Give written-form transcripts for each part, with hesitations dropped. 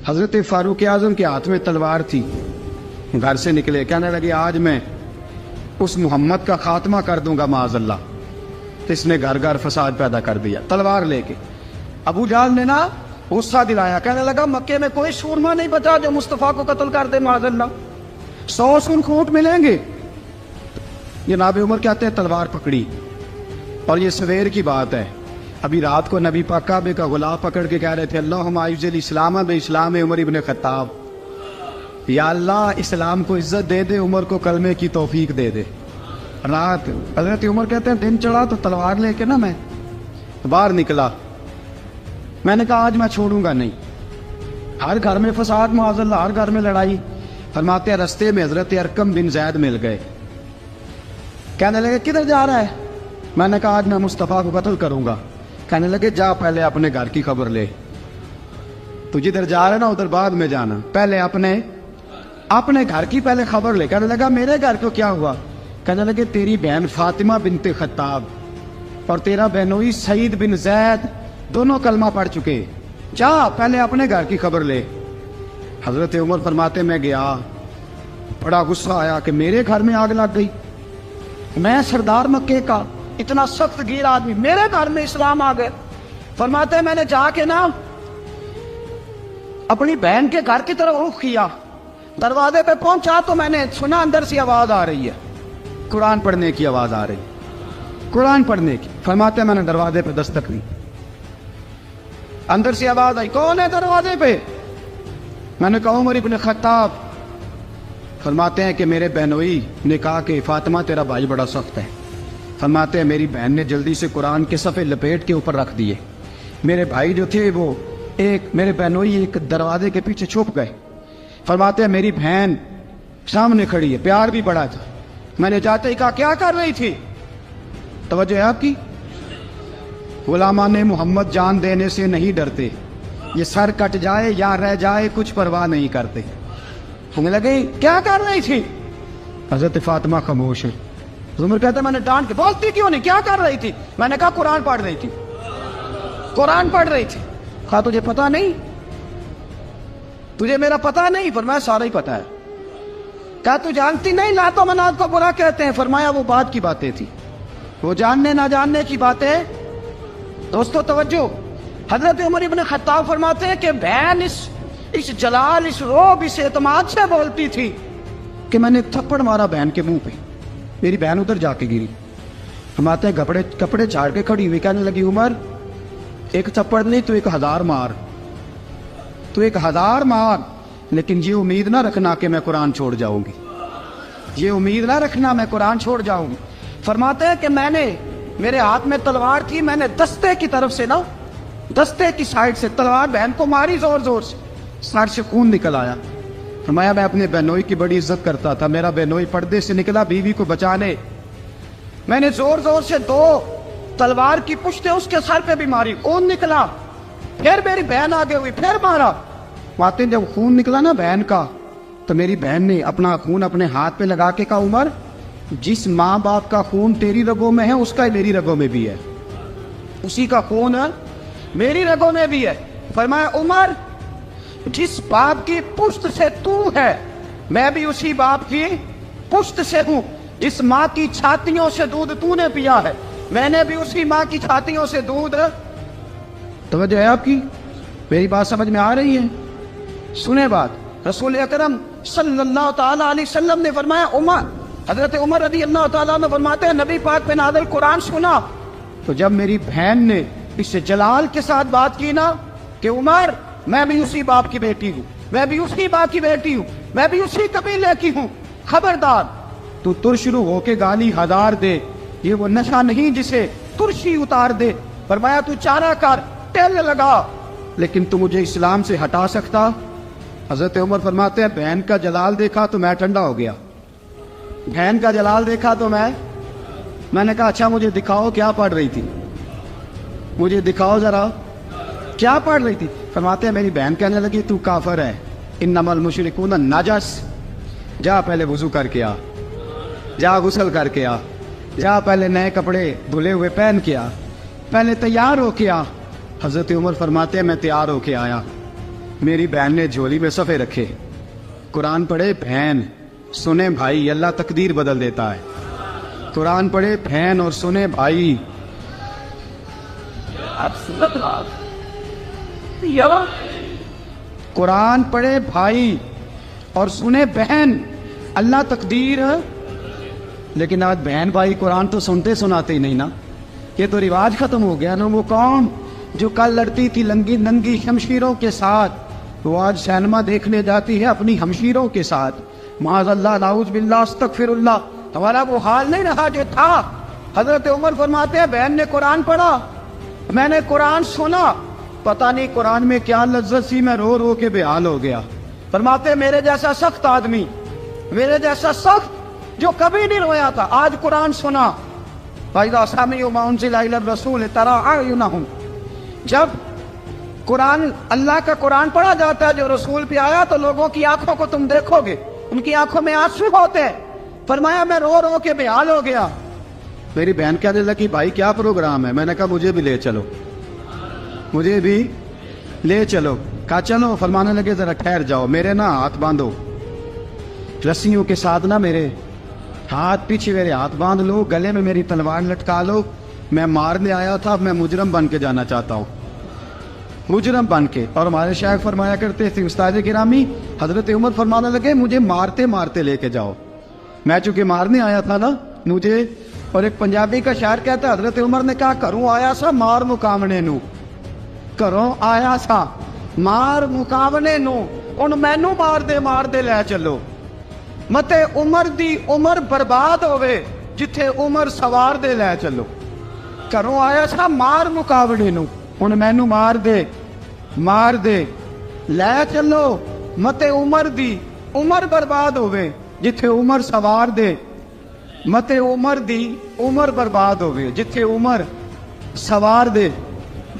حضرت فاروق اعظم کے ہاتھ میں تلوار تھی، گھر سے نکلے، کہنے لگے آج میں اس محمد کا خاتمہ کر دوں گا معاذ اللہ۔ تو اس نے گھر گھر فساد پیدا کر دیا تلوار لے کے۔ ابو جہل نے نا غصہ دلایا، کہنے لگا مکے میں کوئی سورما نہیں بچا جو مصطفیٰ کو قتل کر دے معاذ اللہ، 100 سرخ ملیں گے۔ جناب عمر کہتے ہیں تلوار پکڑی، اور یہ سویر کی بات ہے، ابھی رات کو نبی پاک کعبے کا غلاف پکڑ کے کہہ رہے تھے اللہم اعز الاسلام باسلام عمر ابن خطاب، یا اللہ اسلام کو عزت دے دے، عمر کو کلمے کی توفیق دے دے۔ رات حضرت عمر کہتے ہیں دن چڑھا تو تلوار لے کے نا میں باہر نکلا، میں نے کہا آج میں چھوڑوں گا نہیں، ہر گھر میں فساد معاذ اللہ، ہر گھر میں لڑائی۔ فرماتے ہیں رستے میں حضرت ارقم بن زید مل گئے، کہنے لگے کدھر جا رہا ہے؟ میں نے کہا آج میں مصطفیٰ کو قتل کروں گا۔ کہنے لگے جا پہلے اپنے گھر کی خبر لے، تو جدھر جا رہا ہے نا ادھر بعد میں جانا، پہلے اپنے گھر کی پہلے خبر لے۔ کہنے لگا میرے گھر کو کیا ہوا؟ کہنے لگے تیری بہن فاطمہ بنت خطاب اور تیرا بہنوئی سعید بن زید دونوں کلمہ پڑھ چکے، جا پہلے اپنے گھر کی خبر لے۔ حضرت عمر فرماتے میں گیا، بڑا غصہ آیا کہ میرے گھر میں آگ لگ گئی، میں سردار مکے کا اتنا سخت گیر آدمی، میرے گھر میں اسلام آ گئے۔ فرماتے ہیں میں نے جا کے نا اپنی بہن کے گھر کی طرف رخ کیا، دروازے پہ پہنچا تو میں نے سنا اندر سے آواز آ رہی ہے، قرآن پڑھنے کی آواز آ رہی، قرآن پڑھنے کی۔ فرماتے ہیں میں نے دروازے پہ دستک دی، اندر سے آواز آئی کون ہے دروازے پہ؟ میں نے کہا عمر ابن خطاب۔ فرماتے ہیں کہ میرے بہنوئی نے کہا کہ فاطمہ تیرا بھائی بڑا سخت ہے۔ فرماتے ہیں میری بہن نے جلدی سے قرآن کے صفحے لپیٹ کے اوپر رکھ دیے، میرے بھائی جو تھے وہ میرے بہنوئی ایک دروازے کے پیچھے چھپ گئے۔ فرماتے ہیں میری بہن سامنے کھڑی ہے، پیار بھی بڑا تھا، میں نے جاتے ہی کہا کیا کر رہی تھی؟ توجہ ہے آپ کی؟ غلامان محمد جان دینے سے نہیں ڈرتے، یہ سر کٹ جائے یا رہ جائے کچھ پرواہ نہیں کرتے۔ ہمیں لگے کیا کر رہی تھی؟ حضرت فاطمہ خاموش ہے۔ عمر کہتا ہے میں نے ڈانٹ کے بولتی کیوں نہیں، کیا کر رہی تھی؟ میں نے کہا قرآن پڑھ رہی تھی، قرآن پڑھ رہی تھی۔ کہا تجھے پتا نہیں، تجھے میرا پتا نہیں؟ فرمایا سارا ہی پتا ہے۔ کہا تو جانتی نہیں لات و منات کو برا کہتے ہیں؟ فرمایا وہ بعد کی باتیں تھی، وہ جاننے نہ جاننے کی باتیں۔ دوستو توجہ، حضرت عمر ابن خطاب فرماتے ہیں کہ بہن اس جلال، اس روب، اس اعتماد سے بولتی تھی کہ میں نے ایک تھپڑ مارا بہن کے منہ پہ، میری بہن ادھر جا کے گری۔ فرماتے ہیں کپڑے چھاڑ کے کھڑی ہوئی، کہنے لگی عمر ایک تھپڑ نہیں تو 1000 مار، تو 1000 مار، لیکن یہ امید نہ رکھنا کہ میں قرآن چھوڑ جاؤں گی، یہ امید نہ رکھنا میں قرآن چھوڑ جاؤں گی۔ فرماتے ہیں کہ میرے ہاتھ میں تلوار تھی، میں نے دستے کی طرف سے نا، دستے کی سائڈ سے تلوار بہن کو ماری زور زور سے، سر سے خون نکل آیا۔ فرمایا میں اپنے بہنوئی کی بڑی عزت کرتا تھا، میرا بہنوئی پردے سے نکلا بیوی کو بچانے، میں نے زور زور سے 2 تلوار کی پشتیں اس کے سر پہ بھی ماری، خون نکلا، پھر میری بہن آگے ہوئی، پھر مارا۔ ماتے جب خون نکلا نا بہن کا تو میری بہن نے اپنا خون اپنے ہاتھ پہ لگا کے کہا عمر جس ماں باپ کا خون تیری رگوں میں ہے اس کا ہی میری رگوں میں بھی ہے، اسی کا خون میری رگوں میں بھی ہے۔ فرمایا عمر جس باپ کی پشت سے تو ہے میں بھی اسی باپ کی پشت سے ہوں، جس ماں کی چھاتیوں سے دودھ تو نے پیا ہے میں نے بھی اسی ماں کی چھاتیوں سے دودھ۔ توجہ ہے آپ کی؟ میری بات سمجھ میں آ رہی ہے؟ سنیں بات، رسول اکرم صلی اللہ تعالی علیہ وسلم نے فرمایا حضرت عمر رضی اللہ تعالیٰ عنہ فرماتے ہیں نبی پاک پہ نازل قرآن سنا تو جب میری بہن نے اس جلال کے ساتھ بات کی نا کہ عمر میں بھی اسی باپ کی بیٹی ہوں، میں بھی اسی باپ کی بیٹی ہوں، میں بھی اسی قبیلے کی ہوں، خبردار تو ترشرو ہو کے گالی 1000 دے، یہ وہ نشہ نہیں جسے ترشی اتار دے۔ فرمایا تو چارہ کر، ٹیل لگا، لیکن تو مجھے اسلام سے ہٹا سکتا؟ حضرت عمر فرماتے ہیں بہن کا جلال دیکھا تو میں ٹھنڈا ہو گیا، بہن کا جلال دیکھا تو میں نے کہا اچھا مجھے دکھاؤ کیا پڑھ رہی تھی، مجھے دکھاؤ ذرا کیا پڑھ رہی تھی۔ فرماتے ہیں میری بہن کہنے لگی تو کافر ہے، انما المشرکون نجس، جا پہلے وضو کر کے آ، جا غسل کر کے آ، جا پہلے نئے کپڑے دھلے ہوئے پہن کے آ، پہلے تیار ہو کے آ۔ حضرت عمر فرماتے ہیں میں تیار ہو کے آیا، میری بہن نے جھولی میں صفحے رکھے، قرآن پڑھے بہن، سنے بھائی، اللہ تقدیر بدل دیتا ہے۔ قرآن پڑھے بہن اور سنے بھائی، قرآن پڑھے بھائی اور سنے بہن، اللہ تقدیر۔ لیکن آج بہن بھائی قرآن تو سنتے سناتے ہی نہیں نا، یہ تو رواج ختم ہو گیا نا۔ وہ قوم جو کل لڑتی تھی ننگی شمشیروں کے ساتھ، وہ آج سینما دیکھنے جاتی ہے اپنی ہمشیروں کے ساتھ۔ معاذ اللہ، نعوذ باللہ، استغفر اللہ۔ ہمارا وہ حال نہیں رہا جو تھا۔ حضرت عمر فرماتے ہیں بہن نے قرآن پڑھا، میں نے قرآن سنا، پتہ نہیں قرآن میں کیا لذت سی، میں رو رو کے بے حال ہو گیا۔ فرماتے ہیں میرے جیسا سخت آدمی، میرے جیسا سخت جو کبھی نہیں رویا تھا، آج قرآن سنا۔ فَإِذَا سَمِعُوا مَا أُنزِلَ إِلَى الرَّسُولِ تَرَىٰ أَعْيُنَهُمْ، جب قرآن، اللہ کا قرآن پڑھا جاتا ہے جو رسول پہ آیا، تو لوگوں کی آنکھوں کو تم دیکھو گے، ان کی آنکھوں میں آنسو ہوتے ہیں۔ فرمایا میں رو رو کے بے حال ہو گیا۔ میری بہن کہنے لگی بھائی کیا پروگرام ہے؟ میں نے کہا مجھے بھی لے چلو، مجھے بھی لے چلو۔ کہا چلو۔ فرمانے لگے ذرا ٹھہر جاؤ، میرے نا ہاتھ باندھو رسیوں کے ساتھ، نا میرے ہاتھ پیچھے میرے ہاتھ باندھ لو، گلے میں میری تلوار لٹکا لو، میں مارنے آیا تھا، اب میں مجرم بن کے جانا چاہتا ہوں، مجرم بن کے۔ اور ہمارے شیخ فرمایا کرتے تھے، استاد گرامی حضرت عمر فرمانے لگے مجھے مارتے مارتے لے کے جاؤ، میں چونکہ مارنے آیا تھا نا مجھے۔ اور ایک پنجابی کا شاعر کہتا ہے حضرت عمر نے کہا کروں آیا سا مار مقامنے نو، کروں آیا سا مار مقامنے نو، ان مینو مار دے لے چلو، متے عمر دی عمر برباد ہوئے جتھے عمر سوار دے لے چلو۔ کروں آیا سا مار مقابلے نو، ان مینو مار دے لے چلو، متے عمر دی عمر برباد ہوئے جتھے عمر سوار دے، متے عمر دی عمر برباد ہوئے جتھے عمر سوار دے۔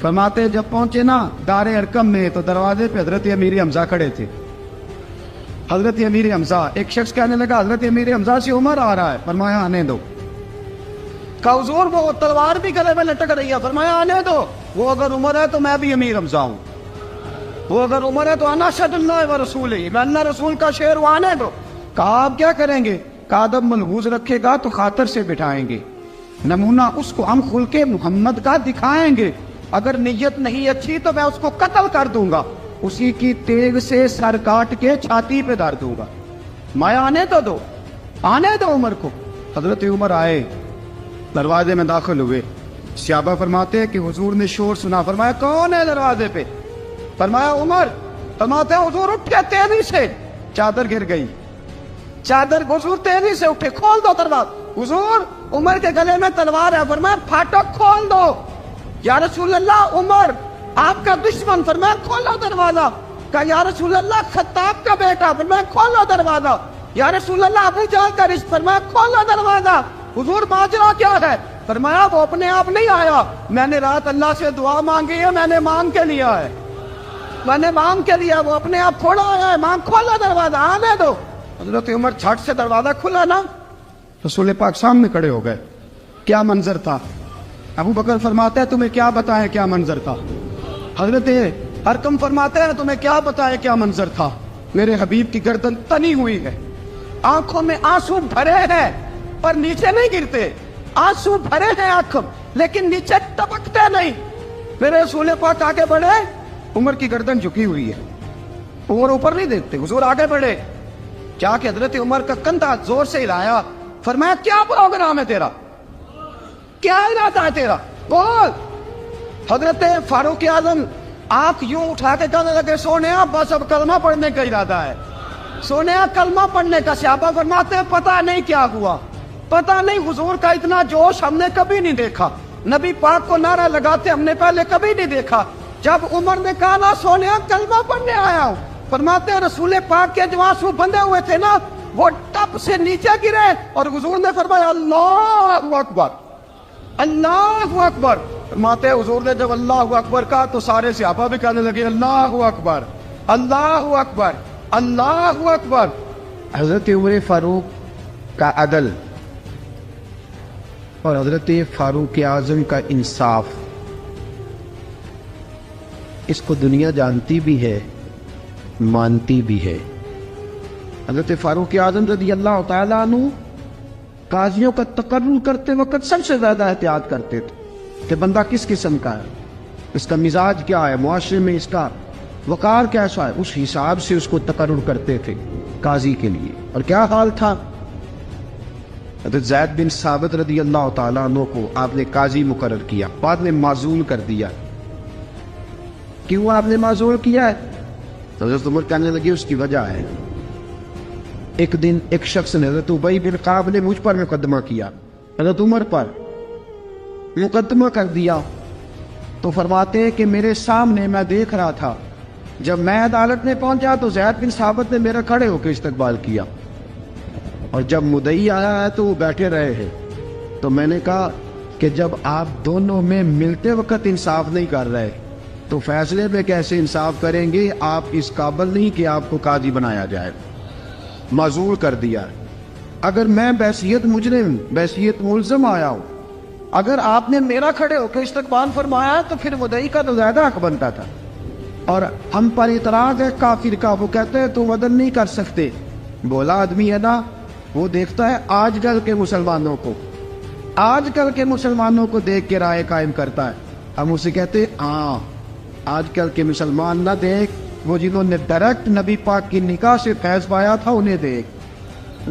فرماتے جب پہنچے نا دار ارقم میں تو دروازے پہ حضرت امیر حمزہ کھڑے تھے۔ حضرت امیر حمزہ، ایک شخص کہنے لگا حضرت امیر حمزہ سے عمر آ رہا ہے، فرمایا آنے دو۔ کہا حضور وہ تلوار بھی گلے میں لٹک رہی ہے، فرمایا آنے دو، وہ اگر عمر ہے تو میں بھی امیر حمزہ ہوں، وہ اگر عمر ہے تو انا اشہد اللہ و رسولہ، میں اللہ رسول کا شعر ہوں، آنے دو۔ کہا آپ کیا کریں گے؟ کہا ادب ملحوظ رکھے گا تو خاطر سے بٹھائیں گے، نمونہ اس کو ہم خلق محمد کا دکھائیں گے، اگر نیت نہیں اچھی تو میں اس کو قتل کر دوں گا، اسی کی تیغ سے سر کاٹ کے چھاتی پہ دھر دوں گا، میں آنے تو دو، آنے دو عمر کو۔ حضرت عمر آئے، دروازے میں داخل ہوئے، صحابہ فرماتے ہیں کہ حضور نے شور سنا، فرمایا کون ہے دروازے پہ؟ فرمایا عمر۔ فرماتے ہیں حضور اٹھے تیزی سے، چادر گر گئی، چادر، حضور تیزی سے اٹھے، کھول دو دروازہ، حضور عمر کے گلے میں تلوار ہے، فرمایا پھاٹک کھول دو، یا رسول اللہ عمر آپ کا دشمن، فرمایا کھولو دروازہ، کہا یا رسول اللہ خطاب کا بیٹا، فرمایا کھولو دروازہ، یا رسول اللہ ابو جہل کا رشت، فرمایا کھولو دروازہ، حضور ماجرا کیا ہے؟ فرمایا وہ اپنے آپ نہیں آیا، میں نے رات اللہ سے دعا مانگی ہے، میں نے مانگ کے لیا ہے، میں نے مانگ کے لیا، وہ اپنے آپ تھوڑا آیا ہے، مانگ، کھولو دروازہ، آنے دو۔ حضرت عمر جھٹ سے دروازہ کھلا نا، رسول پاک سامنے کھڑے ہو گئے۔ کیا منظر تھا؟ ابو بکر فرماتے ہیں تمہیں کیا بتائیں کیا منظر تھا؟ حضرت ارقم فرماتے ہیں تمہیں کیا بتائیں کیا منظر تھا؟ میرے حبیب کی گردن تنی ہوئی ہے، آنکھوں میں آنسو بھرے ہیں پر نیچے نہیں گرتے، آنسو بھرے ہیں آنکھوں لیکن نیچے ٹپکتے نہیں۔ میرے رسول پاک آگے بڑھے، عمر کی گردن جھکی ہوئی ہے، عمر اوپر نہیں دیکھتے، حضور آگے بڑھے، جا کے حضرت عمر کا کندھا زور سے ہلایا، فرمایا کیا پروگرام ہے تیرا، کیا ارادہ ہے تیرا، بول۔ حضرت فاروق اعظم آنکھ یوں اٹھا کے کہنے لگے سونیا بس اب کلمہ پڑھنے کا ارادہ ہے، سونیا کلمہ پڑھنے کا۔ صحابہ فرماتے ہیں پتہ نہیں کیا ہوا، پتہ نہیں، حضور کا اتنا جوش ہم نے کبھی نہیں دیکھا، نبی پاک کو نعرہ لگاتے ہم نے پہلے کبھی نہیں دیکھا۔ جب عمر نے کہا نا سونیا کلمہ پڑھنے آیا ہوں، فرماتے ہیں رسول پاک کے جو آنسو بندے ہوئے تھے نا وہ ٹپ سے نیچے گرے، اور حضور نے فرمایا اللہ اکبر، اللہ اکبر۔ فرماتے ہیں حضور نے جب اللہ اکبر کہا تو سارے صحابہ بھی کہنے لگے اللہ اکبر، اللہ اکبر، اللہ اکبر۔ حضرت عمر فاروق کا عدل اور حضرت فاروق اعظم کا انصاف، اس کو دنیا جانتی بھی ہے مانتی بھی ہے۔ حضرت فاروق اعظم رضی اللہ تعالیٰ عنہ قاضیوں کا تقرر کرتے وقت سب سے زیادہ احتیاط کرتے تھے کہ بندہ کس قسم کا ہے، اس کا مزاج کیا ہے، معاشرے میں اس کا وقار کیسا ہے، اس حساب سے اس کو تقرر کرتے تھے قاضی کے لیے۔ اور کیا حال تھا؟ حضرت زید بن ثابت رضی اللہ تعالیٰ عنہ کو آپ نے قاضی مقرر کیا، بعد میں معزول کر دیا۔ کیوں آپ نے معزول کیا ہے؟ حضرت عمر کہنے لگے اس کی وجہ ہے، ایک دن ایک شخص نے، حضرت ابی بن کعب نے مجھ پر مقدمہ کیا، حضرت عمر پر مقدمہ کر دیا، تو فرماتے ہیں کہ میرے سامنے میں دیکھ رہا تھا، جب میں عدالت میں پہنچا تو زید بن ثابت نے میرا کھڑے ہو کے استقبال کیا، اور جب مدعی آیا ہے تو وہ بیٹھے رہے ہیں۔ تو میں نے کہا کہ جب آپ دونوں میں ملتے وقت انصاف نہیں کر رہے تو فیصلے میں کیسے انصاف کریں گے؟ آپ اس قابل نہیں کہ آپ کو قاضی بنایا جائے، معزول کر دیا۔ اگر میں بحیثیت مجرم، بحیثیت ملزم آیا ہوں، اگر آپ نے میرا کھڑے ہو کے استقبال فرمایا تو پھر مدعی کا تو زیادہ حق بنتا تھا۔ اور ہم پر اعتراض ہے کافر کا، وہ کہتے ہیں تو عدل نہیں کر سکتے۔ بولا آدمی ہے نا، وہ دیکھتا ہے آج کل کے مسلمانوں کو، آج کل کے مسلمانوں کو دیکھ کے رائے قائم کرتا ہے۔ ہم اسے کہتے ہیں ہاں آج کل کے مسلمان نہ دیکھ، وہ جنہوں نے ڈائریکٹ نبی پاک کی نکاح سے فیض پایا تھا انہیں دیکھ،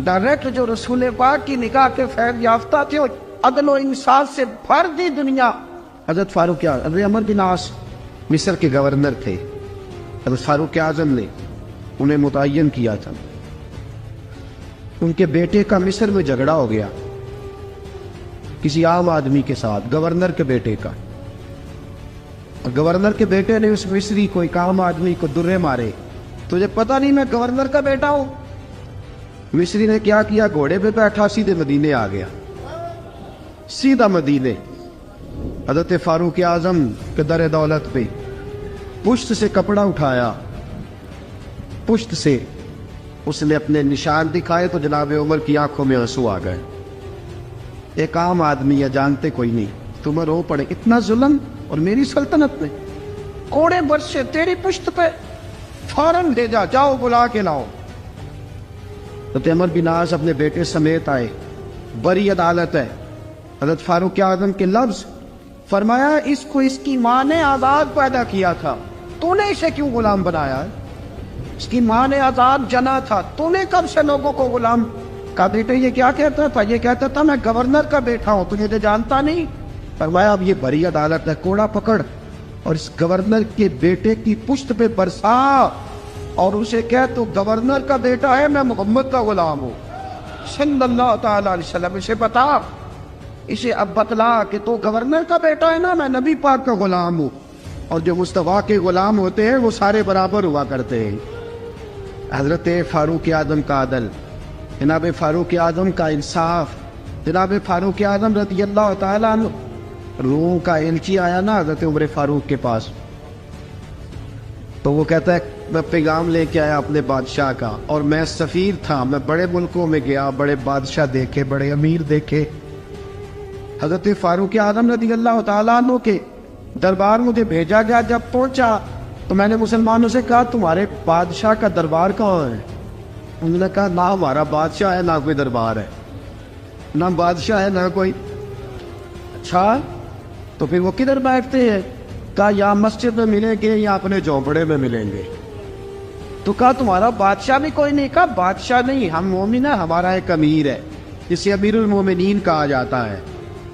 ڈائریکٹ جو رسول پاک کی نکاح کے فیض یافتہ تھے، عدل و انصاف سے بھر دی دنیا۔ حضرت فاروق اعظم، حضرت عمرو بن عاص مصر کے گورنر تھے، حضرت فاروق اعظم نے انہیں متعین کیا تھا۔ ان کے بیٹے کا مصر میں جھگڑا ہو گیا کسی عام آدمی کے ساتھ، گورنر کے بیٹے کا، اور گورنر کے بیٹے نے اس مصری کو، ایک عام آدمی کو درے مارے۔ تجھے پتہ نہیں میں گورنر کا بیٹا ہوں؟ مصری نے کیا کیا؟ گھوڑے پہ بیٹھا سیدھے مدینے آ گیا، سیدھا مدینے۔ حضرت فاروق اعظم کے در دولت پہ پشت سے کپڑا اٹھایا، پشت سے اس نے اپنے نشان دکھائے تو جناب عمر کی آنکھوں میں آنسو آ گئے۔ ایک عام آدمی ہے، جانتے کوئی نہیں، تم رو پڑے، اتنا ظلم اور میری سلطنت میں، کوڑے برسے تیری پشت پہ، فوراً لے جا، جاؤ بلا کے لاؤ۔ حضرت عمر بن عاص اپنے بیٹے سمیت آئے، بڑی عدالت ہے۔ حضرت فاروق اعظم کے لفظ، فرمایا اس کو اس کی ماں نے آزاد پیدا کیا تھا، تو نے اسے کیوں غلام بنایا ہے؟ اس کی ماں نے آزاد جنا تھا، تو نے کب سے لوگوں کو غلام کا؟ بیٹے یہ کیا کہتا تھا؟ یہ کہتا تھا میں گورنر کا بیٹا ہوں، تجھے تو جانتا نہیں۔ فرمایا اب یہ بڑی عدالت ہے، کوڑا پکڑ اور اس گورنر کے بیٹے کی پشت پہ برسا اور اسے کہہ تو گورنر کا بیٹا ہے، میں محمد کا غلام ہوں صلی اللہ تعالی علیہ وسلم۔ اسے بتا، اسے اب بتلا کہ تو گورنر کا بیٹا ہے نا، میں نبی پاک کا غلام ہوں، اور جو مصطفیٰ کے غلام ہوتے ہیں وہ سارے برابر ہوا کرتے ہیں۔ حضرت فاروق اعظم کا عدل، جناب فاروق اعظم کا انصاف، جناب فاروق اعظم رضی اللہ تعالیٰ عنہ، روم کا ایلچی آیا نا حضرت عمر فاروق کے پاس، تو وہ کہتا ہے میں پیغام لے کے آیا اپنے بادشاہ کا، اور میں سفیر تھا، میں بڑے ملکوں میں گیا، بڑے بادشاہ دیکھے، بڑے امیر دیکھے۔ حضرت فاروق اعظم رضی اللہ تعالیٰ عنہ کے دربار مجھے بھیجا گیا، جب پہنچا تو میں نے مسلمانوں سے کہا تمہارے بادشاہ کا دربار کہاں ہے؟ انہوں نے کہا نہ ہمارا بادشاہ ہے نہ کوئی دربار ہے، نہ بادشاہ ہے نہ کوئی۔ اچھا تو پھر وہ کدھر بیٹھتے ہیں؟ کہا یا مسجد میں ملیں گے یا اپنے جھونپڑے میں ملیں گے۔ تو کہا تمہارا بادشاہ بھی کوئی نہیں؟ کہا بادشاہ نہیں، ہم مومن ہیں، ہمارا ایک امیر ہے جسے امیر المومنین کہا جاتا ہے۔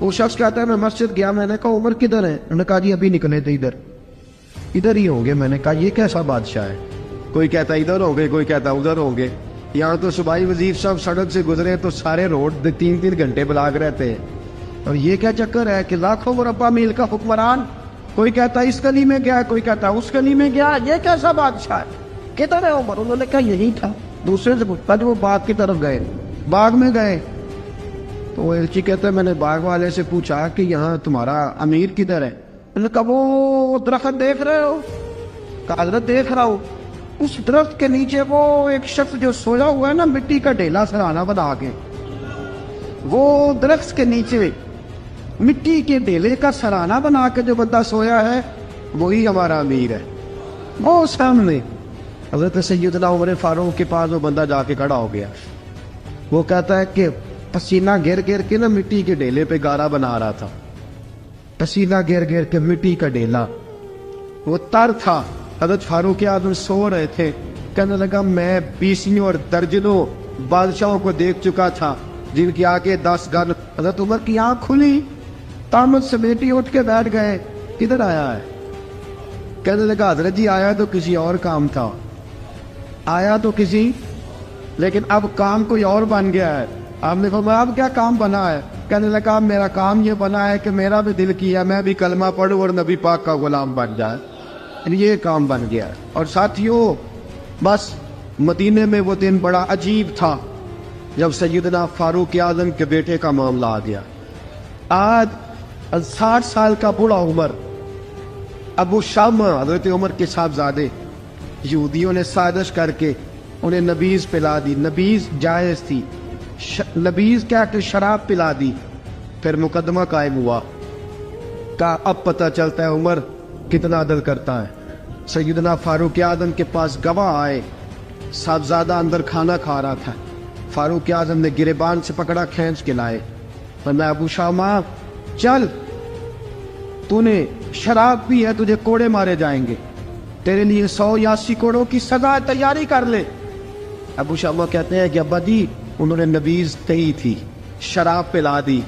وہ شخص کہتا ہے میں مسجد گیا، میں نے کہا عمر کدھر ہے؟ انہوں نے کہا جی ابھی نکلے تھے، ادھر ہی ہوں گے۔ میں نے کہا یہ کیسا بادشاہ ہے؟ کوئی کہتا ادھر ہوں گے، کوئی کہتا ادھر ہوں گے۔ یہاں تو صوبائی وزیر صاحب سڑک سے گزرے تو سارے روڈ 3 گھنٹے بلاک رہتے ہیں، اور یہ کیا چکر ہے کہ لاکھوں مربع میل کا حکمران، کوئی کہتا اس گلی میں گیا، کوئی کہتا اس گلی میں گیا، یہ کیسا بادشاہ ہے؟ کدھر ہے عمر؟ انہوں نے کہا یہی تھا۔ دوسرے سے پوچھتا جو وہ باغ کی طرف گئے، باغ میں گئے تو وہ ایلچی کہتا ہے میں نے باغ والے سے پوچھا کہ یہاں تمہارا امیر کدھر ہے؟ انہوں نے کہا وہ درخت دیکھ رہے ہو؟ کہا حضرت دیکھ رہا ہوں۔ اس درخت کے نیچے وہ ایک شخص جو سویا ہوا ہے نا، مٹی کا ڈھیلا سرہانا بنا کے، وہ درخت کے نیچے مٹی کے ڈھیلے کا سرہانا بنا کے جو بندہ سویا ہے وہی ہمارا امیر ہے۔ وہ سامنے حضرت سیدنا عمر فاروق کے پاس وہ بندہ جا کے کھڑا ہو گیا. وہ کہتا ہے کہ پسینہ گر گر کے نا مٹی کے ڈھیلے پہ گارا بنا رہا تھا. پسینہ گر گر کے مٹی کا ڈھیلا, وہ تر تھا. حضرت فاروق اعظم سو رہے تھے. کہنے لگا میں 20 اور درجنوں بادشاہوں کو دیکھ چکا تھا جن کی آگے 10 گن. حضرت عمر کی آنکھ کھلی, تامت سے بیٹی اٹھ کے بیٹھ گئے. کدھر آیا ہے؟ کہنے لگا حضرت جی آیا تو کسی اور کام تھا, آیا تو کسی, لیکن اب کام کوئی اور بن گیا ہے. آپ نے فرمایا اب کیا کام بنا ہے؟ کہنے لگا میرا کام یہ بنا ہے کہ میرا بھی دل کیا میں بھی کلمہ پڑھوں اور نبی پاک کا غلام بن جائے. یہ کام بن گیا. اور ساتھیوں بس مدینے میں وہ دن بڑا عجیب تھا جب سیدنا فاروق اعظم کے بیٹے کا معاملہ آ گیا. آج 60 سال کا بوڑھا عمر ابو شامہ حضرت عمر کے صاحبزادے یہودیوں نے سازش کر کے انہیں نبیذ پلا دی. نبیذ جائز تھی, نبیذ کیا کہ شراب پلا دی. پھر مقدمہ قائم ہوا. کہا اب پتہ چلتا ہے عمر کتنا عدل کرتا ہے. سیدنا فاروق اعظم کے پاس گواہ آئے. صاحبزادہ اندر کھانا کھا رہا تھا. فاروق اعظم نے گریبان سے پکڑا, کھینچ کے لائے. فرمایا ابو شامہ چل, تو نے شراب پی ہے, تجھے کوڑے مارے جائیں گے, تیرے لیے 100 یا 80 کوڑوں کی سزا تیاری کر لے. ابو شامہ کہتے ہیں کہ ابا جی انہوں نے نبیذ کہی تھی, شراب پلا دی.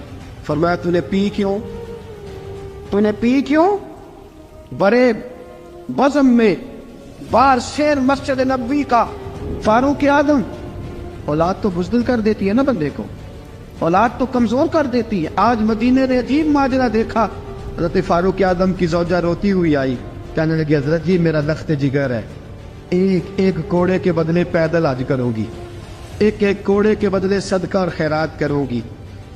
فرمایا تو نے پی کیوں؟ تو نے پی کیوں؟ بڑے بزم میں بار شیر مسجد نبوی کا فاروق اعظم. اولاد تو بزدل کر دیتی ہے نا بندے کو, اولاد تو کمزور کر دیتی ہے. آج مدینے نے عجیب ماجرا دیکھا. حضرت فاروق اعظم کی زوجہ روتی ہوئی آئی, کہنے لگی حضرت جی میرا لخت جگر ہے, ایک کوڑے کے بدلے پیدل حج کروں گی, ایک کوڑے کے بدلے صدقہ اور خیرات کروں گی.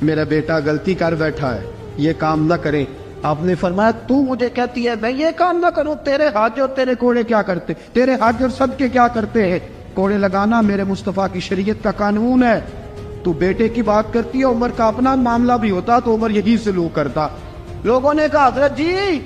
میرا بیٹا غلطی کر بیٹھا ہے, یہ کام نہ کرے. آپ نے فرمایا تو مجھے کہتی ہے میں یہ کام نہ کروں؟ تیرے حج اور تیرے کوڑے کیا کرتے, تیرے حج اور صدقے کیا کرتے ہیں؟ کوڑے لگانا میرے مصطفیٰ کی شریعت کا قانون ہے. تو بیٹے کی بات کرتی ہے, عمر کا اپنا معاملہ بھی ہوتا تو عمر یہی سلوک کرتا. لوگوں نے کہا حضرت جی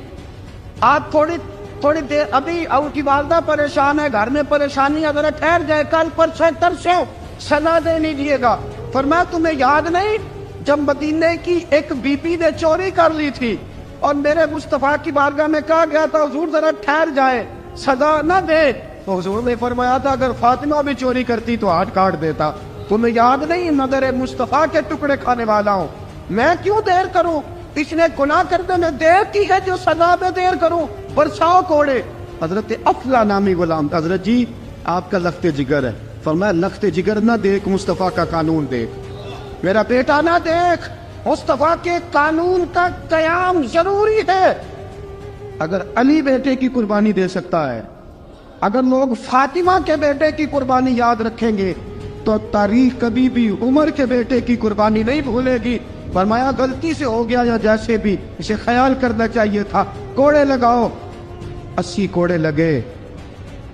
آپ تھوڑی دیر, ابھی ان کی والدہ پریشان ہے, گھر میں پریشانی ہے, ذرا ٹھہر جائے, کل پرسوں ترسوں سزا دے لیجیے گا. فرمایا تمہیں یاد نہیں جب مدینے کی ایک بی بی نے چوری کر لی تھی اور میرے مصطفیٰ کی بارگاہ میں کہا گیا تھا حضور ذرا ٹھہر جائے, سزا نہ دے, تو حضور نے فرمایا تھا اگر فاطمہ بھی چوری کرتی تو ہاتھ کاٹ دیتا. تمہیں یاد نہیں نظر مصطفیٰ کے ٹکڑے کھانے والا ہوں, میں کیوں دیر کروں؟ اس نے گناہ کرنے میں دیر کی ہے جو سزا میں دیر کروں, برساؤ کوڑے. حضرت افلا نامی غلام, حضرت جی آپ کا لخت جگر ہے. فرمایا لخت جگر نہ دیکھ, مصطفیٰ کا قانون دیکھ. میرا بیٹا نہ دیکھ, مصطفیٰ کے قانون کا قیام ضروری ہے. اگر علی بیٹے کی قربانی دے سکتا ہے, اگر لوگ فاطمہ کے بیٹے کی قربانی یاد رکھیں گے تو تاریخ کبھی بھی عمر کے بیٹے کی قربانی نہیں بھولے گی. فرمایا غلطی سے ہو گیا یا جیسے بھی, اسے خیال کرنا چاہیے تھا. کوڑے لگاؤ. 80 کوڑے لگے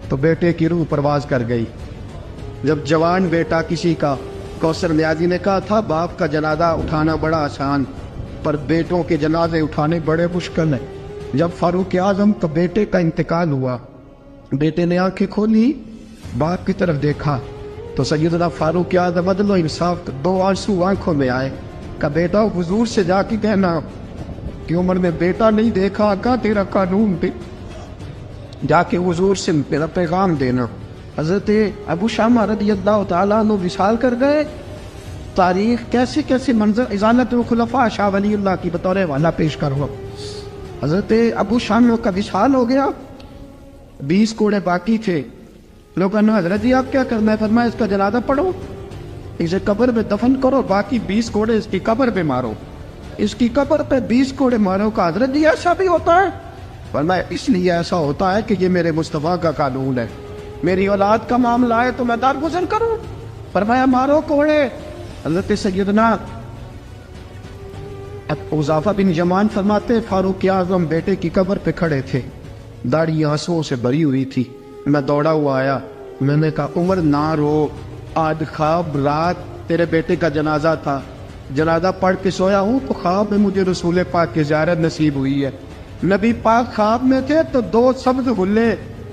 تو بیٹے کی روح پرواز کر گئی. جب جوان بیٹا کسی کا, کوثر نیازی نے کہا تھا باپ کا جنازہ اٹھانا بڑا آسان, پر بیٹوں کے جنازے اٹھانے بڑے مشکل ہیں. جب فاروق اعظم کا بیٹے کا انتقال ہوا, بیٹے نے آنکھیں کھولی, باپ کی طرف دیکھا تو سیدنا فاروق اعظم عدل و انصاف, 2 آنسو آنکھوں میں آئے. کہ بیٹا حضور سے جا کے کہنا کہ عمر نے بیٹا نہیں دیکھا, کا تیرا قانون دے, جا کے حضور سے میرا پیغام دینا. حضرت ابو شامہ رضی اللہ تعالیٰ عنہ وصال کر گئے. تاریخ کیسے کیسے منظر ازالت خلفاء شاہ ولی اللہ کی بطور والا پیش کرو. حضرت ابو شامہ کا وصال ہو گیا, 20 کوڑے باقی تھے. لوگوں نے حضرت جی آپ کیا کرنا ہے؟ فرمایا اس کا جنازہ پڑھو, اسے قبر میں دفن کرو, باقی 20 کوڑے اس کی قبر پہ مارو, اس کی قبر پہ 20 کوڑے مارو. کا حضرت جی ایسا بھی ہوتا ہے؟ فرمایا اس لیے ایسا ہوتا ہے کہ یہ میرے مصطفیٰ کا قانون ہے, میری اولاد کا معاملہ ہے تو میں درگزر کروں. فرمایا مارو کوڑے. حضرت سیدنا حذیفہ بن یمان فرماتے فاروق اعظم بیٹے کی قبر پہ کھڑے تھے, داڑھی آنسوؤں سے بھری ہوئی تھی. میں دوڑا ہوا آیا, میں نے کہا عمر نہ رو, آج خواب رات تیرے بیٹے کا جنازہ تھا, جنازہ پڑھ کے سویا ہوں تو خواب میں مجھے رسول پاک کی زیارت نصیب ہوئی ہے. نبی پاک خواب میں تھے تو 2 سبز غلے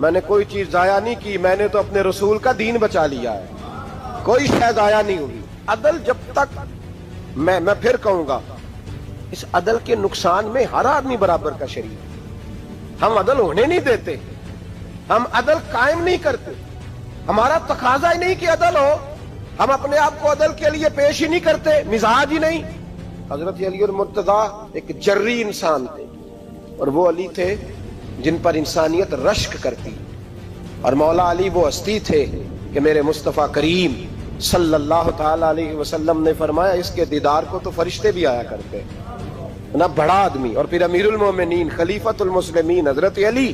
میں نے کوئی چیز ضائع نہیں کی, میں نے تو اپنے رسول کا دین بچا لیا ہے, کوئی شے ضائع نہیں ہوئی. عدل جب تک, میں پھر کہوں گا, اس عدل کے نقصان میں ہر آدمی برابر کا شریک ہے. ہم عدل ہونے نہیں دیتے, ہم عدل قائم نہیں کرتے, ہمارا تقاضا ہی نہیں کہ عدل ہو, ہم اپنے آپ کو عدل کے لیے پیش ہی نہیں کرتے, مزاج ہی نہیں. حضرت علی المرتضیٰ ایک جری انسان تھے, اور وہ علی تھے جن پر انسانیت رشک کرتی, اور مولا علی وہ ہستی تھے کہ میرے مصطفیٰ کریم صلی اللہ تعالی علیہ وسلم نے فرمایا اس کے دیدار کو تو فرشتے بھی آیا کرتے, نہ بڑا آدمی. اور پھر امیر المومنین خلیفۃ المسلمین حضرت علی,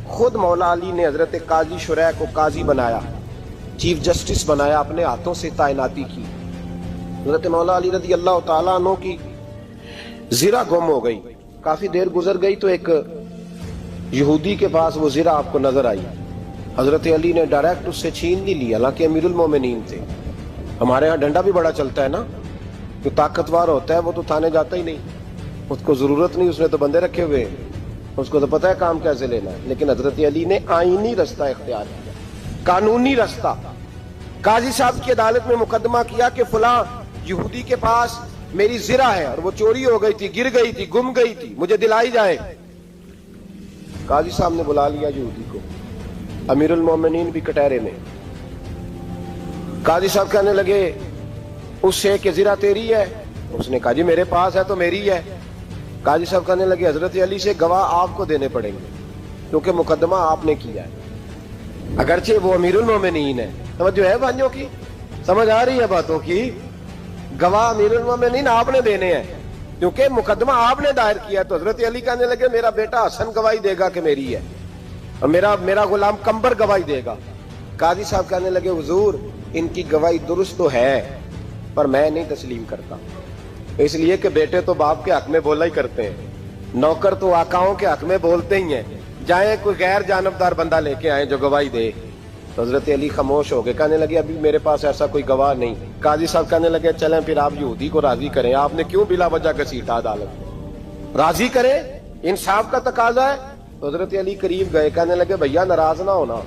خود مولا علی نے حضرت قاضی شریح کو قاضی بنایا, چیف جسٹس بنایا, اپنے ہاتھوں سے تعیناتی کی. حضرت مولا علی رضی اللہ تعالیٰ عنہ کی زرہ گم ہو گئی, کافی دیر گزر گئی تو ایک یہودی کے پاس وہ زرہ آپ کو نظر آئی. حضرت علی نے ڈائریکٹ اس سے چھین نہیں لی, حالانکہ امیر المومنین تھے. ہمارے ہاں ڈنڈا بھی بڑا چلتا ہے نا, جو طاقتور ہوتا ہے وہ تو تھانے جاتا ہی نہیں, اس کو ضرورت نہیں, اس نے تو بندے رکھے ہوئے ہیں, اس کو تو پتہ ہے کام کیسے لینا ہے. لیکن حضرت علی نے آئینی رستہ اختیار کیا, قانونی رستہ. قاضی صاحب کی عدالت میں مقدمہ کیا کہ فلاں یہودی کے پاس میری زرہ ہے اور وہ چوری ہو گئی تھی, گر گئی تھی, گم گئی تھی, مجھے دلائی جائے. قاضی صاحب نے بلا لیا یہودی کو, امیر المومنین بھی کٹہرے میں. قاضی صاحب کہنے لگے اس سے کہ زرہ تیری ہے؟ اس نے کہا جی میرے پاس ہے تو میری ہے. قاضی صاحب کہنے لگے حضرت علی سے گواہ آپ کو دینے پڑیں گے کیونکہ مقدمہ آپ نے کیا ہے, اگرچہ وہ امیر المومنین ہے. توجہ ہے بھائیوں کی, سمجھ آ رہی ہے باتوں کی؟ گواہ امیر المومنین آپ نے دینے ہیں کیونکہ مقدمہ آپ نے دائر کیا. تو حضرت علی کہنے لگے میرا بیٹا حسن گواہی دے گا کہ میری ہے, اور میرا غلام کمبر گواہی دے گا. قاضی صاحب کہنے لگے حضور ان کی گواہی درست تو ہے پر میں نہیں تسلیم کرتا, اس لیے کہ بیٹے تو باپ کے حق میں بولا ہی کرتے ہیں, نوکر تو آقاؤں کے حق میں بولتے ہی ہیں, جائیں کوئی غیر جانبدار بندہ لے کے آئیں جو گواہی دے. تو حضرت علی خاموش ہو گئے, کہنے لگے ابھی میرے پاس ایسا کوئی گواہ نہیں. قاضی صاحب کہنے لگے چلیں پھر آپ یہودی کو راضی کریں, آپ نے کیوں بلا وجہ گھسیٹا عدالت میں, راضی کریں, انصاف کا تقاضا ہے. تو حضرت علی قریب گئے, کہنے لگے بھیا ناراض نہ ہونا,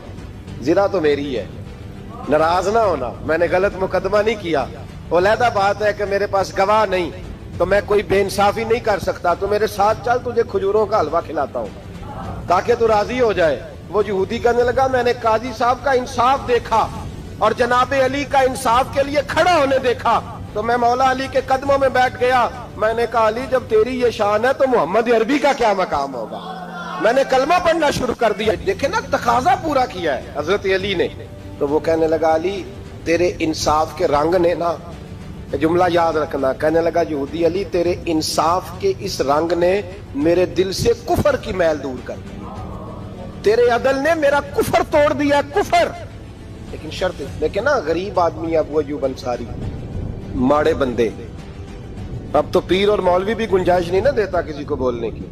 زرہ تو میری ہے, ناراض نہ ہونا, میں نے غلط مقدمہ نہیں کیا. علیحدہ بات ہے کہ میرے پاس گواہ نہیں تو میں کوئی بے انصافی نہیں کر سکتا, تو میرے ساتھ چل تجھے کھجوروں کا حلوہ کھلاتا ہوں تاکہ تو راضی ہو جائے. وہ یہودی کہنے لگا میں نے قاضی صاحب کا انصاف دیکھا اور جناب علی کا انصاف کے لیے کھڑا ہونے دیکھا تو میں مولا علی کے قدموں میں بیٹھ گیا. میں نے کہا علی جب تیری یہ شان ہے تو محمد عربی کا کیا مقام ہوگا. میں نے کلمہ پڑھنا شروع کر دیا. دیکھیں نا تقاضا پورا کیا ہے حضرت علی نے. تو وہ کہنے لگا علی تیرے انصاف کے رنگ نے نا, جملہ یاد رکھنا, کہنے لگا یہودی علی تیرے انصاف کے اس رنگ نے میرے دل سے کفر کی میل دور کر دی, تیرے عدل نے میرا کفر توڑ دیا, کفر. لیکن شرط دیکھیں نا, غریب آدمی ابو ایوب انصاری, ماڑے بندے, اب تو پیر اور مولوی بھی گنجائش نہیں نہ دیتا کسی کو بولنے کی.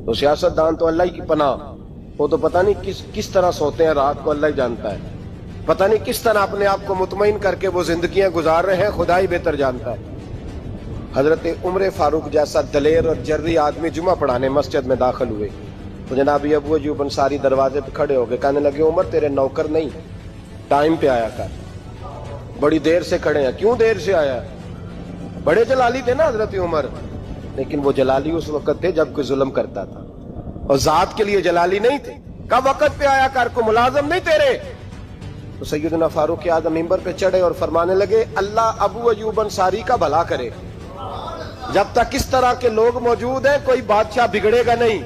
تو سیاست دان تو اللہ ہی کی پناہ, وہ تو پتہ نہیں کس طرح سوتے ہیں رات کو, اللہ ہی جانتا ہے, پتہ نہیں کس طرح اپنے آپ کو مطمئن کر کے وہ زندگیاں گزار رہے ہیں, خدا ہی بہتر جانتا ہے. حضرت عمر فاروق جیسا دلیر اور جرری آدمی جمعہ پڑھانے مسجد میں داخل ہوئے تو جناب ابو ایوب انصاری دروازے پہ کھڑے ہو گئے, کہنے لگے عمر تیرے نوکر نہیں, ٹائم پہ آیا کر, بڑی دیر سے کھڑے ہیں. کیوں دیر سے آیا؟ بڑے جلالی تھے نا حضرت عمر, لیکن وہ جلالی اس وقت تھے جب کوئی ظلم کرتا تھا, اور ذات کے لیے جلالی نہیں تھے. کب وقت پہ آیا کر, کو ملازم نہیں تیرے. تو سیدنا فاروق اعظم ممبر پہ چڑھے اور فرمانے لگے اللہ ابو ایوب انصاری کا بھلا کرے, جب تک اس طرح کے لوگ موجود ہیں کوئی بادشاہ بگڑے گا نہیں,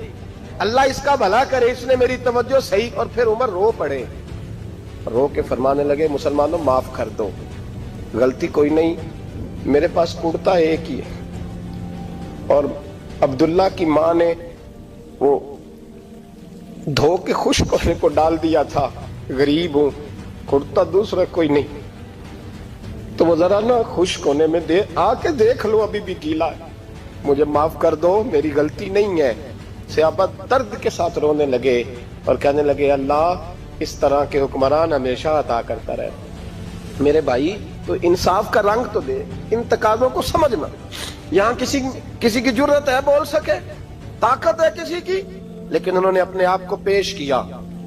اللہ اس کا بھلا کرے, اس نے میری توجہ صحیح. اور پھر عمر رو پڑے, رو کے فرمانے لگے مسلمانوں معاف کر دو, غلطی کوئی نہیں, میرے پاس کرتا ایک ہی ہے, اور عبداللہ کی ماں نے وہ دھو کے خشک ہونے کو ڈال دیا تھا, غریب ہوں, کرتا دوسرا کوئی نہیں, تو وہ ذرا نا خشک ہونے میں آ کے دیکھ لو ابھی بھی گیلا ہے, مجھے معاف کر دو, میری غلطی نہیں ہے. صحابہ درد کے ساتھ رونے لگے اور کہنے لگے اللہ اس طرح کے حکمران ہمیشہ عطا کرتا رہے. میرے بھائی تو انصاف کا رنگ تو دے, ان تقاضوں کو سمجھنا. یہاں کسی کی جرت ہے بول سکے, طاقت ہے کسی کی, لیکن انہوں نے اپنے آپ کو پیش کیا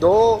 2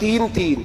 3।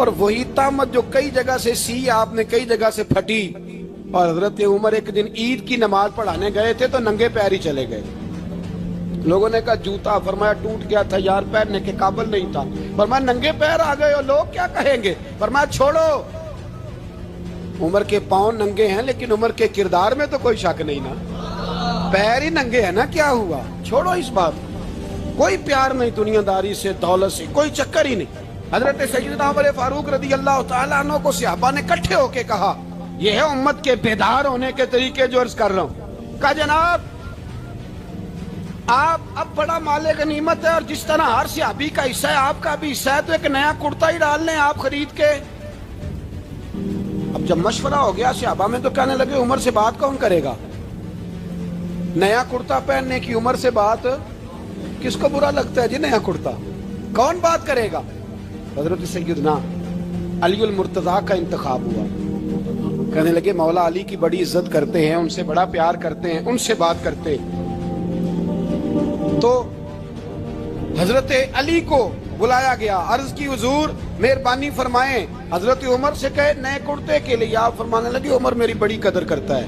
اور وہی تہمت جو کئی جگہ سے سی آپ نے کئی جگہ سے پھٹی. اور حضرت عمر ایک دن عید کی نماز پڑھانے گئے تھے تو ننگے پیر ہی چلے گئے. لوگوں نے کہا جوتا، فرمایا ٹوٹ گیا تھا یار، پہننے کے قابل نہیں تھا. فرمایا ننگے پیر آ گئے ہو، لوگ کیا کہیں گے؟ فرمایا چھوڑو، عمر کے پاؤں ننگے ہیں لیکن عمر کے کردار میں تو کوئی شک نہیں نا، پیر ہی ننگے ہیں نا، کیا ہوا؟ چھوڑو اس بات کو. کوئی پیار نہیں دنیا داری سے، دولت سے، کوئی چکر ہی نہیں. حضرت سیدنا عمر فاروق رضی اللہ تعالیٰ عنہ کو صحابہ نے اکٹھے ہو کے کہا، یہ ہے امت کے بیدار ہونے کے طریقے جو عرض کر رہا ہوں. کہا جناب آپ اب بڑا مال غنیمت ہے، اور جس طرح ہر صحابی کا حصہ ہے آپ کا بھی حصہ ہے، تو ایک نیا کرتا ہی ڈال لیں آپ خرید کے. اب جب مشورہ ہو گیا صحابہ میں تو کہنے لگے عمر سے بات کون کرے گا؟ نیا کرتا پہننے کی عمر سے بات کس کو برا لگتا ہے جی؟ نیا کرتا کون بات کرے گا؟ حضرت سیدنا علی المرتضیٰ کا انتخاب ہوا. کہنے لگے مولا علی کی بڑی عزت کرتے ہیں، ان سے بڑا پیار کرتے ہیں، ان سے بات کرتے. تو حضرت علی کو بلایا گیا، عرض کی حضور مہربانی فرمائیں. حضرت عمر سے کہے نئے کرتے کے لیے. آپ فرمانے لگے عمر میری بڑی قدر کرتا ہے،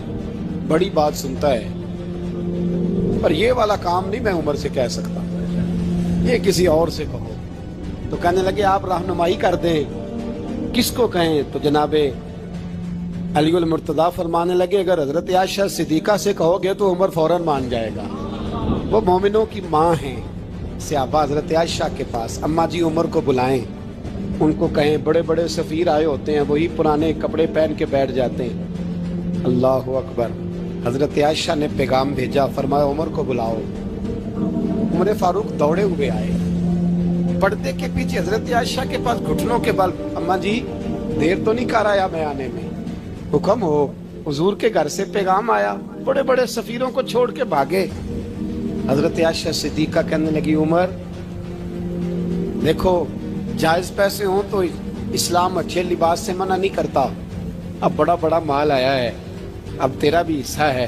بڑی بات سنتا ہے، پر یہ والا کام نہیں میں عمر سے کہہ سکتا، یہ کسی اور سے کہو. تو کہنے لگے آپ رہنمائی کر دیں، کس کو کہیں؟ تو جناب علی المرتضیٰ فرمانے لگے اگر حضرت عائشہ صدیقہ سے کہو گے تو عمر فوراً مان جائے گا، وہ مومنوں کی ماں ہیں. صحابہ حضرت عائشہ کے پاس، اماں جی عمر کو بلائیں، ان کو کہیں بڑے بڑے سفیر آئے ہوتے ہیں، وہی پرانے کپڑے پہن کے بیٹھ جاتے ہیں. اللہ اکبر. حضرت عائشہ نے پیغام بھیجا، فرمایا عمر کو بلاؤ. عمر فاروق دوڑے ہوئے آئے، پردے کے پیچھے حضرت عائشہ کے پاس گھٹنوں کے بل. اماں جی دیر تو نہیں کر آیا میں آنے میں؟ حکم ہو، حضور کے گھر سے پیغام آیا، بڑے بڑے سفیروں کو چھوڑ کے بھاگے. حضرت عائشہ صدیقہ کہنے لگی عمر دیکھو جائز پیسے ہوں تو اسلام اچھے لباس سے منع نہیں کرتا، اب بڑا بڑا مال آیا ہے، اب تیرا بھی حصہ ہے،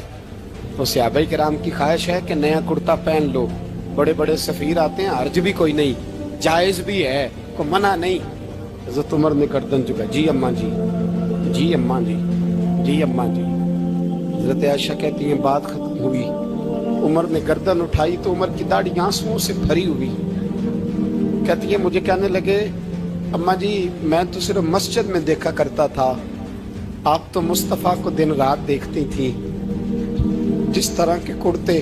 تو صحابہ کرام کی خواہش ہے کہ نیا کرتا پہن لو، بڑے بڑے سفیر آتے ہیں، حرج بھی کوئی نہیں، جائز بھی ہے، کوئی منع نہیں. حضرت عمر نے گردن جھکا، جی اماں جی، جی اماں جی، جی اماں جی. حضرت عائشہ کہتی ہیں بات ختم ہوئی، عمر نے گردن اٹھائی تو عمر کی داڑھی آنسوؤں سے بھری ہوئی. کہتی ہے مجھے کہنے لگے اماں جی میں تو صرف مسجد میں دیکھا کرتا تھا، آپ تو مصطفیٰ کو دن رات دیکھتی تھی، جس طرح کے کرتے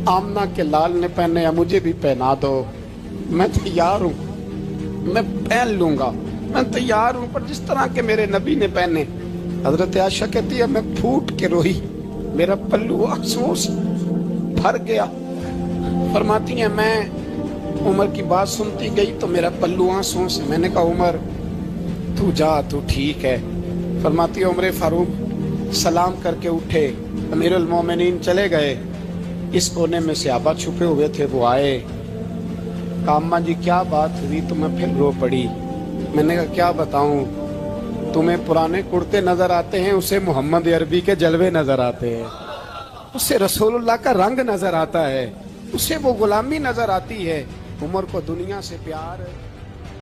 آمنہ کے لال نے پہنے ہیں مجھے بھی پہنا دو، میں تیار ہوں، میں پہن لوں گا، میں تیار ہوں، پر جس طرح کے میرے نبی نے پہنے. حضرت عائشہ کہتی ہے میں پھوٹ کے روئی، میرا پلو آنسوؤں سے بھر گیا. فرماتی ہیں میں عمر کی بات سنتی گئی تو میرا پلو آنسوؤں سے، میں نے کہا عمر تو جا، تو ٹھیک ہے. فرماتی ہے عمر فاروق سلام کر کے اٹھے، امیر المومنین چلے گئے. اس کونے میں صحابہ چھپے ہوئے تھے، وہ آئے، کہا اماں جی کیا بات ہوئی؟ تو میں پھر رو پڑی. میں نے کہا کیا بتاؤں، تمہیں پرانے کرتے نظر آتے ہیں، اسے محمد عربی کے جلوے نظر آتے ہیں، اسے رسول اللہ کا رنگ نظر آتا ہے، اسے وہ غلامی نظر آتی ہے. عمر کو دنیا سے پیار